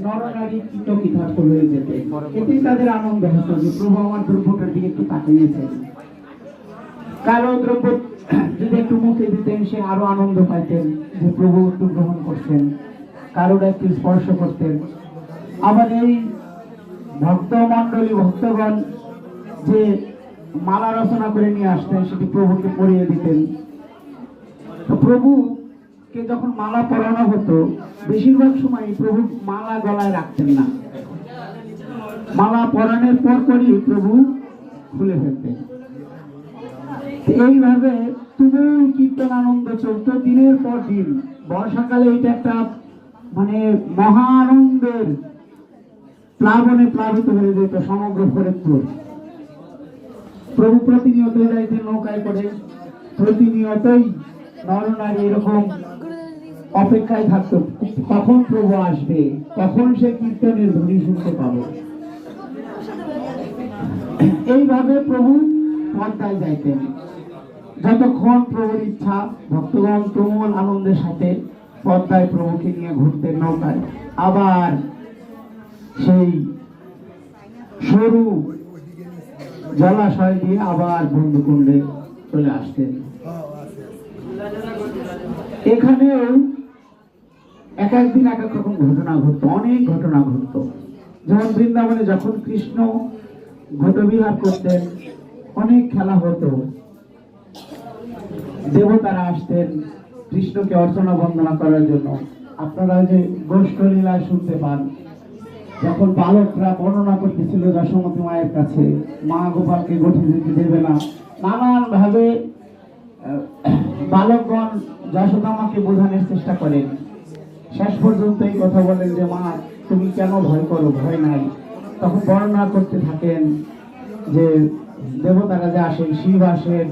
নরনারী কৃতকৃতার্থ হয়ে যেতে, এতেই তাদের আনন্দ হতো যে প্রভু আমার দ্রব্যটার দিকে একটু তাকিয়েছেন। কালো দ্রব্য যদি একটু মুখে দিতেন, সে আরো আনন্দ পাইতেন যে প্রভু একটু গ্রহণ করছেন, কারোর একটু স্পর্শ করতেন। আবার এই ভক্তমণ্ডলী ভক্তগণ যে মালা রচনা করে নিয়ে আসতেন, সেটি প্রভুকে পরিয়ে দিতেন। তো প্রভুকে যখন মালা পরানো হতো, বেশিরভাগ সময় প্রভু মালা গলায় রাখতেন না, মালা পরানোর পরপরই প্রভু খুলে ফেলতেন। এইভাবে তুমুল কীর্তন আনন্দ চলত দিনের পর দিন। বর্ষাকালে এটা একটা মানে মহা আনন্দের প্লাবনে প্লাবিত হয়ে যেত সমগ্র ফরিদপুর। প্রভু প্রতিনিয়তই যাইতেন নৌকায় করে, প্রতিনিয়তই নরনারী এরকম অপেক্ষায় থাকতো কখন প্রভু আসবে, কখন সে কীর্তনের ধ্বনি শুনতে পাবো। এইভাবে প্রভু পদ্মায় যাইতেন। যতক্ষণ প্রভুর ইচ্ছা, ভক্তগণ তুমুল আনন্দের সাথে পদ্মায় প্রভুকে নিয়ে ঘুরতেন নৌকায়। আবার সেই সরু জলাশয় দিয়ে আবার বন্ধুকুণ্ডে চলে আসতেন। এখানেও এক একদিন এক এক রকম ঘটনা ঘটতো, অনেক ঘটনা ঘটতো। যেমন বৃন্দাবনে যখন কৃষ্ণ ঘটবিহার করতেন, অনেক খেলা হতো, দেবতারা আসতেন কৃষ্ণকে অর্চনা বন্দনা করার জন্য। আপনারা যে গোষ্ঠ লীলা শুনতে পান, যখন বালকরা বর্ণনা করতেছিল যশোমতী মায়ের কাছে, মা গোপালকে গঠি দিতে দেবে না, নানান ভাবে বালকগণ যশোদা মাকে বোঝানোর চেষ্টা করেন। শেষ পর্যন্ত এই কথা বলেন যে মা তুমি কেন ভয় করো, ভয় নাই। তখন বর্ণনা করতে থাকেন যে দেবতারা যে আসেন, শিব আসেন,